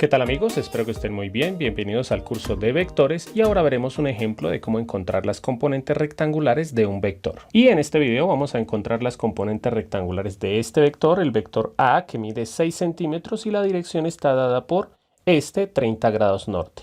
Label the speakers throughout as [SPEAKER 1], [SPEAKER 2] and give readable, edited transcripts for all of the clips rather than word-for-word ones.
[SPEAKER 1] ¿Qué tal amigos? Espero que estén muy bien. Bienvenidos al curso de vectores y ahora veremos un ejemplo de cómo encontrar las componentes rectangulares de un vector. Y en este video vamos a encontrar las componentes rectangulares de este vector, el vector A, que mide 6 centímetros y la dirección está dada por 30 grados norte.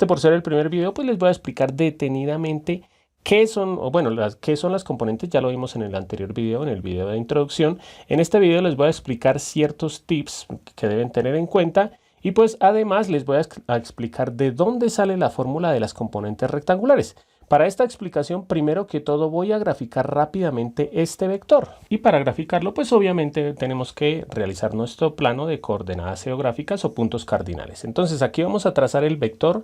[SPEAKER 1] Por ser el primer video, pues les voy a explicar detenidamente qué son, qué son las componentes. Ya lo vimos en el anterior video, en el video de introducción. En este video les voy a explicar ciertos tips que deben tener en cuenta. Y pues además les voy a explicar de dónde sale la fórmula de las componentes rectangulares. Para esta explicación, primero que todo voy a graficar rápidamente este vector. Y para graficarlo, pues obviamente tenemos que realizar nuestro plano de coordenadas geográficas o puntos cardinales. Entonces aquí vamos a trazar el vector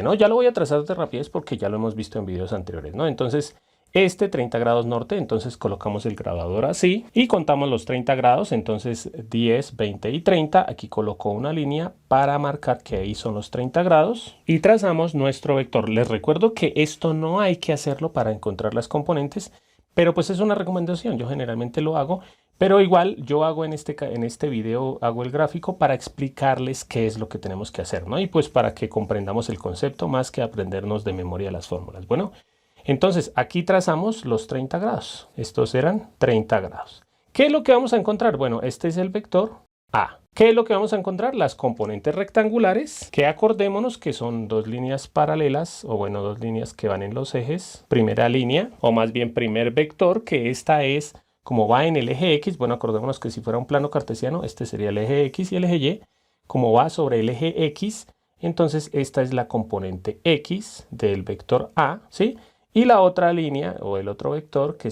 [SPEAKER 1] ¿no? Ya lo voy a trazar de rapidez porque ya lo hemos visto en videos anteriores, ¿no? Entonces 30 grados norte, entonces colocamos el grabador así y contamos los 30 grados, entonces 10, 20 y 30. Aquí coloco una línea para marcar que ahí son los 30 grados y trazamos nuestro vector. Les recuerdo que esto no hay que hacerlo para encontrar las componentes, pero pues es una recomendación, yo generalmente lo hago, pero igual yo hago en este video hago el gráfico para explicarles qué es lo que tenemos que hacer, ¿no? Y pues para que comprendamos el concepto más que aprendernos de memoria las fórmulas. Bueno, entonces aquí trazamos los 30 grados. Estos eran 30 grados. ¿Qué es lo que vamos a encontrar? Bueno, este es el vector A. ¿Qué es lo que vamos a encontrar? Las componentes rectangulares, que acordémonos que son dos líneas paralelas, o bueno, dos líneas que van en los ejes. Primera línea, o más bien primer vector, que esta es, como va en el eje X, bueno, acordémonos que si fuera un plano cartesiano, este sería el eje X y el eje Y. Como va sobre el eje X, entonces esta es la componente X del vector A, ¿sí? Y la otra línea o el otro vector que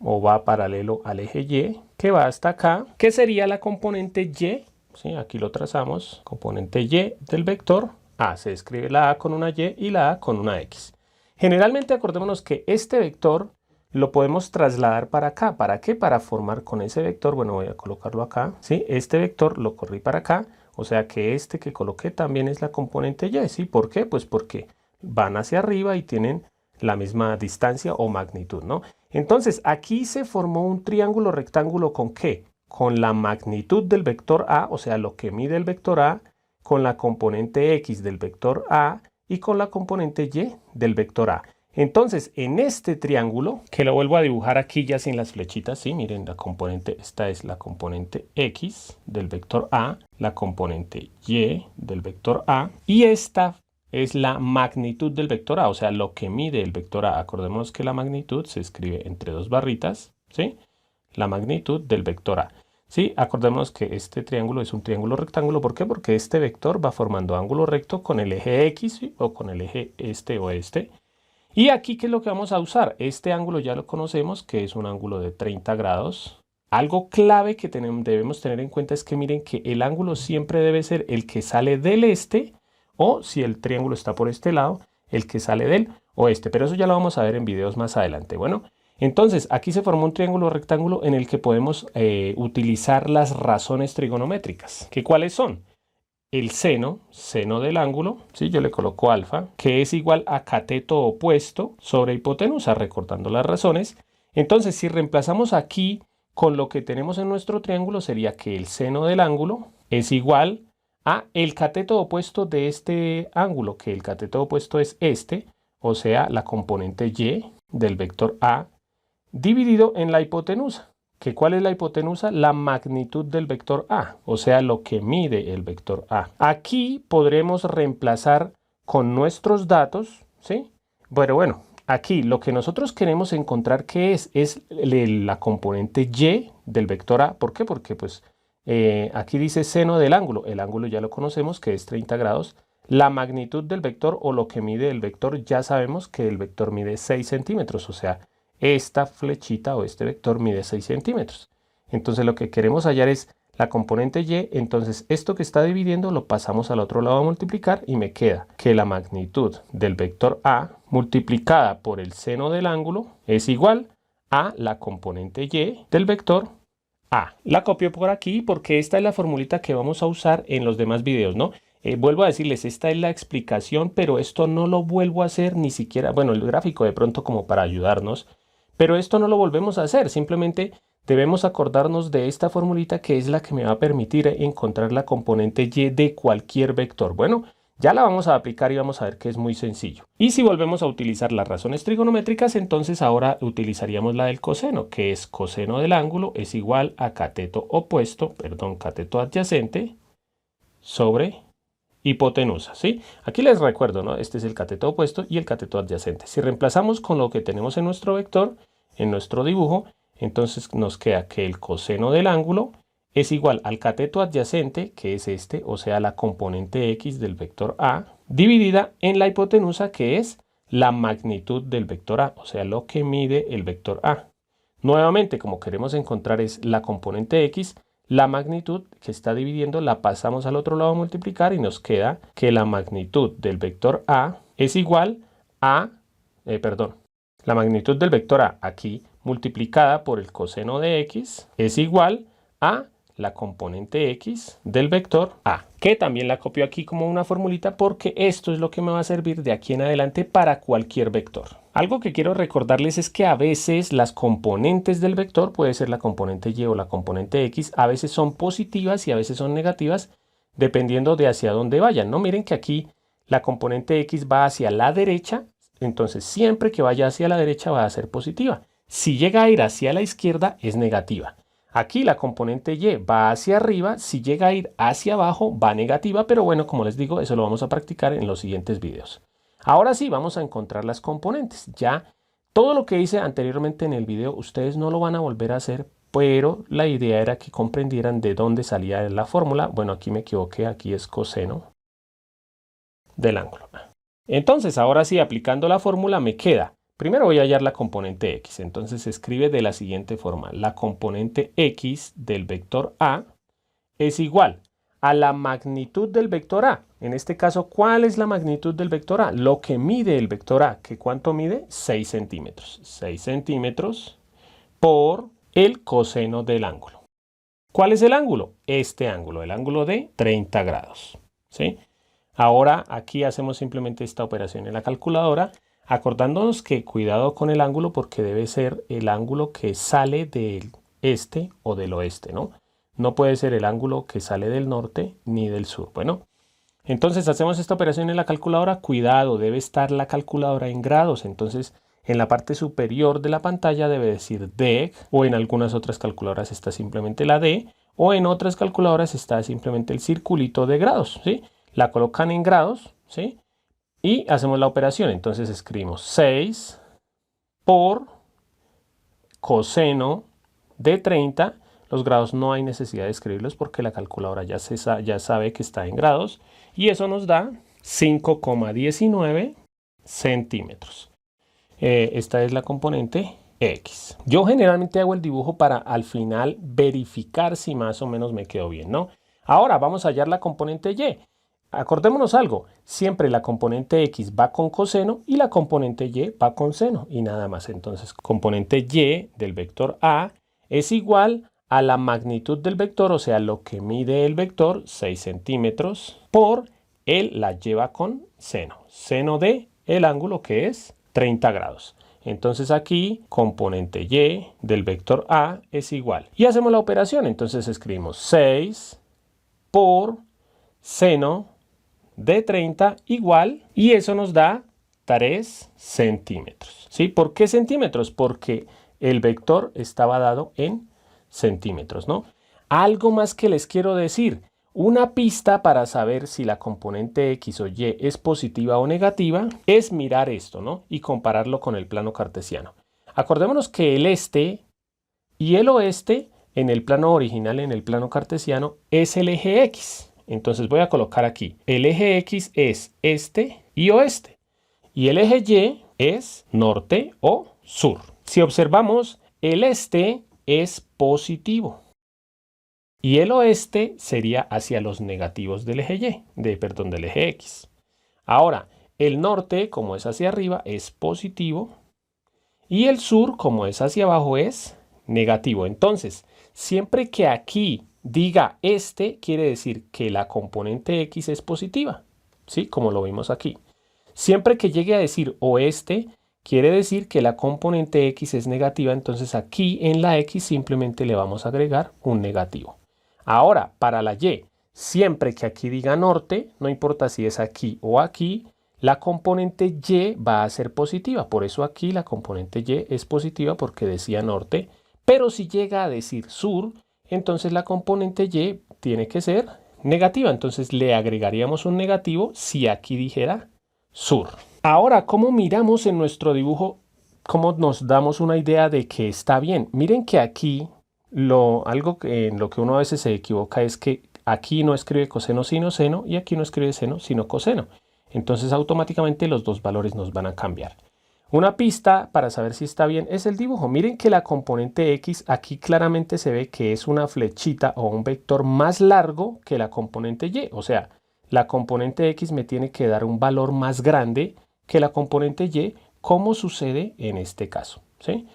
[SPEAKER 1] va paralelo al eje Y, que va hasta acá, que sería la componente Y, ¿sí? Aquí lo trazamos, componente Y del vector A. Se escribe la A con una Y y la A con una X. Generalmente acordémonos que este vector lo podemos trasladar para acá. ¿Para qué? Para formar con ese vector, bueno, voy a colocarlo acá, ¿sí? Este vector lo corrí para acá, o sea que este que coloqué también es la componente Y, ¿sí? ¿Por qué? Pues porque van hacia arriba y tienen la misma distancia o magnitud, ¿no? Entonces aquí se formó un triángulo rectángulo ¿con qué? Con la magnitud del vector A, o sea, lo que mide el vector A, con la componente X del vector A y con la componente Y del vector A. Entonces, en este triángulo, que lo vuelvo a dibujar aquí ya sin las flechitas, ¿sí? Miren, esta es la componente X del vector A, la componente Y del vector A, y esta es la magnitud del vector A, o sea, lo que mide el vector A. Acordémonos que la magnitud se escribe entre dos barritas, ¿sí? La magnitud del vector A. Sí, acordémonos que este triángulo es un triángulo rectángulo. ¿Por qué? Porque este vector va formando ángulo recto con el eje X, ¿sí? O con el eje o este. Y aquí, ¿qué es lo que vamos a usar? Este ángulo ya lo conocemos, que es un ángulo de 30 grados. Algo clave que debemos tener en cuenta es que miren que el ángulo siempre debe ser el que sale del este, o si el triángulo está por este lado, el que sale del oeste. Pero eso ya lo vamos a ver en videos más adelante. Bueno, entonces aquí se formó un triángulo rectángulo en el que podemos utilizar las razones trigonométricas. ¿Cuáles son? El seno del ángulo, ¿sí? Yo le coloco alfa, que es igual a cateto opuesto sobre hipotenusa, recordando las razones. Entonces, si reemplazamos aquí con lo que tenemos en nuestro triángulo, sería que el seno del ángulo es igual a el cateto opuesto de este ángulo, que el cateto opuesto es o sea, la componente Y del vector A, dividido en la hipotenusa. ¿Cuál es la hipotenusa? La magnitud del vector A, o sea, lo que mide el vector A. Aquí podremos reemplazar con nuestros datos, ¿sí? Bueno, aquí lo que nosotros queremos encontrar que es la componente Y del vector A. ¿Por qué? Porque pues aquí dice seno del ángulo. El ángulo ya lo conocemos, que es 30 grados. La magnitud del vector o lo que mide el vector, ya sabemos que el vector mide 6 centímetros, o sea, esta flechita o este vector mide 6 centímetros. Entonces lo que queremos hallar es la componente Y. Entonces esto que está dividiendo lo pasamos al otro lado a multiplicar y me queda que la magnitud del vector A multiplicada por el seno del ángulo es igual a la componente Y del vector A. La copio por aquí porque esta es la formulita que vamos a usar en los demás videos, ¿no? Vuelvo a decirles, esta es la explicación, pero esto no lo vuelvo a hacer ni siquiera, bueno, el gráfico de pronto como para ayudarnos. Pero esto no lo volvemos a hacer, simplemente debemos acordarnos de esta formulita que es la que me va a permitir encontrar la componente y de cualquier vector. Bueno, ya la vamos a aplicar y vamos a ver que es muy sencillo. Y si volvemos a utilizar las razones trigonométricas, entonces ahora utilizaríamos la del coseno, que es coseno del ángulo es igual a cateto adyacente sobre hipotenusa, ¿sí? Aquí les recuerdo, ¿no? Este es el cateto opuesto y el cateto adyacente. Si reemplazamos con lo que tenemos en nuestro vector, en nuestro dibujo, entonces nos queda que el coseno del ángulo es igual al cateto adyacente, que es este, o sea, la componente x del vector A, dividida en la hipotenusa, que es la magnitud del vector A, o sea, lo que mide el vector A. Nuevamente, como queremos encontrar es la componente x, la magnitud que está dividiendo la pasamos al otro lado a multiplicar y nos queda que la magnitud del vector A es igual a, la magnitud del vector A aquí multiplicada por el coseno de x es igual a la componente x del vector A, que también la copio aquí como una formulita porque esto es lo que me va a servir de aquí en adelante para cualquier vector. Algo que quiero recordarles es que a veces las componentes del vector, puede ser la componente y o la componente x, a veces son positivas y a veces son negativas, dependiendo de hacia dónde vayan, ¿no? Miren que aquí la componente x va hacia la derecha, entonces siempre que vaya hacia la derecha va a ser positiva. Si llega a ir hacia la izquierda es negativa. Aquí la componente y va hacia arriba, si llega a ir hacia abajo va negativa, pero bueno, como les digo, eso lo vamos a practicar en los siguientes videos. Ahora sí, vamos a encontrar las componentes. Ya todo lo que hice anteriormente en el video, ustedes no lo van a volver a hacer, pero la idea era que comprendieran de dónde salía la fórmula. Bueno, aquí me equivoqué, aquí es coseno del ángulo. Entonces, ahora sí, aplicando la fórmula me queda. Primero voy a hallar la componente x, entonces se escribe de la siguiente forma. La componente x del vector A es igual a la magnitud del vector A. En este caso, ¿cuál es la magnitud del vector A? Lo que mide el vector A, que ¿cuánto mide? 6 centímetros. 6 centímetros por el coseno del ángulo. ¿Cuál es el ángulo? Este ángulo, el ángulo de 30 grados. ¿Sí? Ahora aquí hacemos simplemente esta operación en la calculadora, acordándonos que cuidado con el ángulo porque debe ser el ángulo que sale del este o del oeste, ¿no? No puede ser el ángulo que sale del norte ni del sur. Bueno, entonces hacemos esta operación en la calculadora. Cuidado, debe estar la calculadora en grados. Entonces en la parte superior de la pantalla debe decir deg, o en algunas otras calculadoras está simplemente la D, o en otras calculadoras está simplemente el circulito de grados, ¿sí? La colocan en grados, ¿sí? Y hacemos la operación. Entonces escribimos 6 por coseno de 30. Los grados no hay necesidad de escribirlos porque la calculadora ya sabe que está en grados. Y eso nos da 5,19 centímetros. Esta es la componente x. Yo generalmente hago el dibujo para al final verificar si más o menos me quedó bien, ¿no? Ahora vamos a hallar la componente y. Acordémonos algo, siempre la componente x va con coseno y la componente y va con seno y nada más. Entonces, componente y del vector A es igual a la magnitud del vector, o sea, lo que mide el vector, 6 centímetros, por él la lleva con seno. Seno de el ángulo que es 30 grados. Entonces aquí, componente y del vector A es igual. Y hacemos la operación, entonces escribimos 6 por seno de 30 igual, y eso nos da 3 centímetros. ¿Sí? ¿Por qué centímetros? Porque el vector estaba dado en centímetros, ¿no? Algo más que les quiero decir. Una pista para saber si la componente x o y es positiva o negativa es mirar esto, ¿no? Y compararlo con el plano cartesiano. Acordémonos que el este y el oeste en el plano original, en el plano cartesiano, es el eje x. Entonces voy a colocar aquí, el eje X es este y oeste, y el eje Y es norte o sur. Si observamos, el este es positivo, y el oeste sería hacia los negativos del eje Y, del eje X. Ahora, el norte, como es hacia arriba, es positivo, y el sur, como es hacia abajo, es negativo. Entonces, siempre que aquí diga este, quiere decir que la componente x es positiva, ¿sí? Como lo vimos aquí. Siempre que llegue a decir oeste, quiere decir que la componente X es negativa, entonces aquí en la X simplemente le vamos a agregar un negativo. Ahora, para la Y, siempre que aquí diga norte, no importa si es aquí o aquí, la componente Y va a ser positiva. Por eso aquí la componente Y es positiva porque decía norte. Pero si llega a decir sur, entonces la componente Y tiene que ser negativa. Entonces le agregaríamos un negativo si aquí dijera sur. Ahora, ¿cómo miramos en nuestro dibujo? ¿Cómo nos damos una idea de que está bien? Miren que aquí algo en lo que uno a veces se equivoca es que aquí no escribe coseno sino seno y aquí no escribe seno sino coseno. Entonces automáticamente los dos valores nos van a cambiar. Una pista para saber si está bien es el dibujo. Miren que la componente X aquí claramente se ve que es una flechita o un vector más largo que la componente Y. O sea, la componente X me tiene que dar un valor más grande que la componente Y, como sucede en este caso, ¿sí?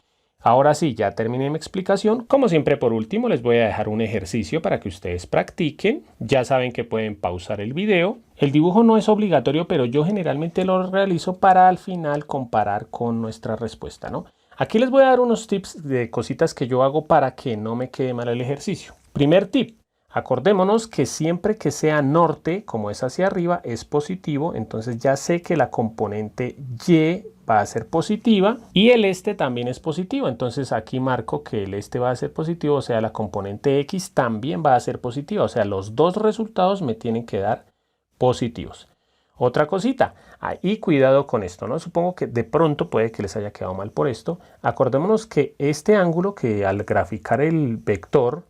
[SPEAKER 1] Ahora sí, ya terminé mi explicación. Como siempre, por último, les voy a dejar un ejercicio para que ustedes practiquen. Ya saben que pueden pausar el video. El dibujo no es obligatorio, pero yo generalmente lo realizo para al final comparar con nuestra respuesta, ¿no? Aquí les voy a dar unos tips de cositas que yo hago para que no me quede mal el ejercicio. Primer tip. Acordémonos que siempre que sea norte, como es hacia arriba, es positivo. Entonces ya sé que la componente Y va a ser positiva y el este también es positivo. Entonces aquí marco que el este va a ser positivo, o sea, la componente X también va a ser positiva. O sea, los dos resultados me tienen que dar positivos. Otra cosita, ahí cuidado con esto, ¿no? Supongo que de pronto puede que les haya quedado mal por esto. Acordémonos que este ángulo que al graficar el vector,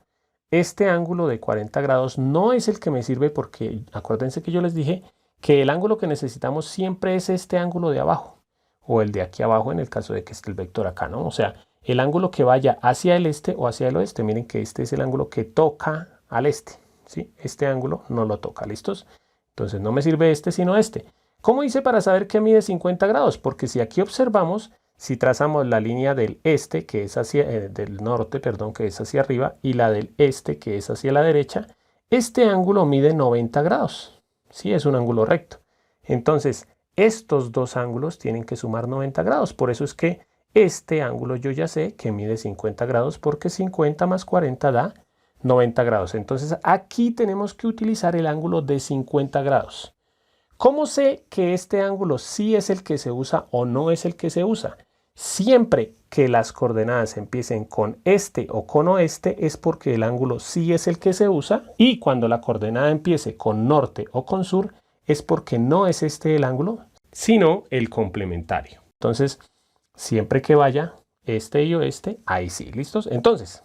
[SPEAKER 1] este ángulo de 40 grados no es el que me sirve porque acuérdense que yo les dije que el ángulo que necesitamos siempre es este ángulo de abajo o el de aquí abajo en el caso de que esté el vector acá, ¿no? O sea, el ángulo que vaya hacia el este o hacia el oeste. Miren que este es el ángulo que toca al este, ¿sí? Este ángulo no lo toca, ¿listos? Entonces no me sirve este sino este. ¿Cómo hice para saber que mide 50 grados? Porque si aquí observamos, si trazamos la línea del este, que es hacia, del norte, perdón, que es hacia arriba, y la del este, que es hacia la derecha, este ángulo mide 90 grados. Sí, es un ángulo recto. Entonces, estos dos ángulos tienen que sumar 90 grados. Por eso es que este ángulo yo ya sé que mide 50 grados, porque 50 más 40 da 90 grados. Entonces, aquí tenemos que utilizar el ángulo de 50 grados. ¿Cómo sé que este ángulo sí es el que se usa o no es el que se usa? Siempre que las coordenadas empiecen con este o con oeste es porque el ángulo sí es el que se usa, y cuando la coordenada empiece con norte o con sur es porque no es este el ángulo, sino el complementario. Entonces, siempre que vaya este y oeste, ahí sí, ¿listos? Entonces,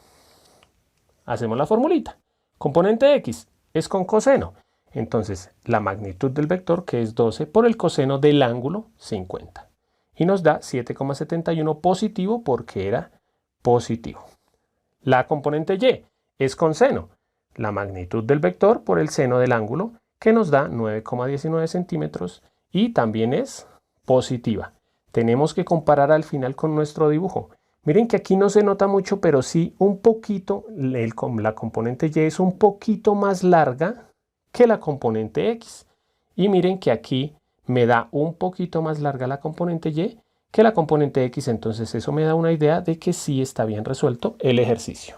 [SPEAKER 1] hacemos la formulita. Componente X es con coseno. Entonces, la magnitud del vector, que es 12, por el coseno del ángulo, 50. Y nos da 7,71 positivo porque era positivo. La componente Y es con seno. La magnitud del vector por el seno del ángulo, que nos da 9,19 centímetros y también es positiva. Tenemos que comparar al final con nuestro dibujo. Miren que aquí no se nota mucho, pero sí un poquito, la componente Y es un poquito más larga que la componente X. Y miren que aquí me da un poquito más larga la componente Y que la componente X, entonces eso me da una idea de que sí está bien resuelto el ejercicio.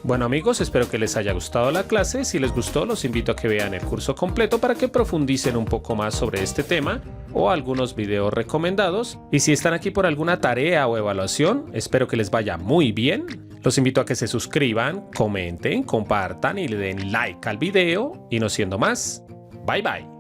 [SPEAKER 1] Bueno amigos, espero que les haya gustado la clase. Si les gustó, los invito a que vean el curso completo para que profundicen un poco más sobre este tema o algunos videos recomendados. Y si están aquí por alguna tarea o evaluación, espero que les vaya muy bien. Los invito a que se suscriban, comenten, compartan y le den like al video. Y no siendo más, bye bye.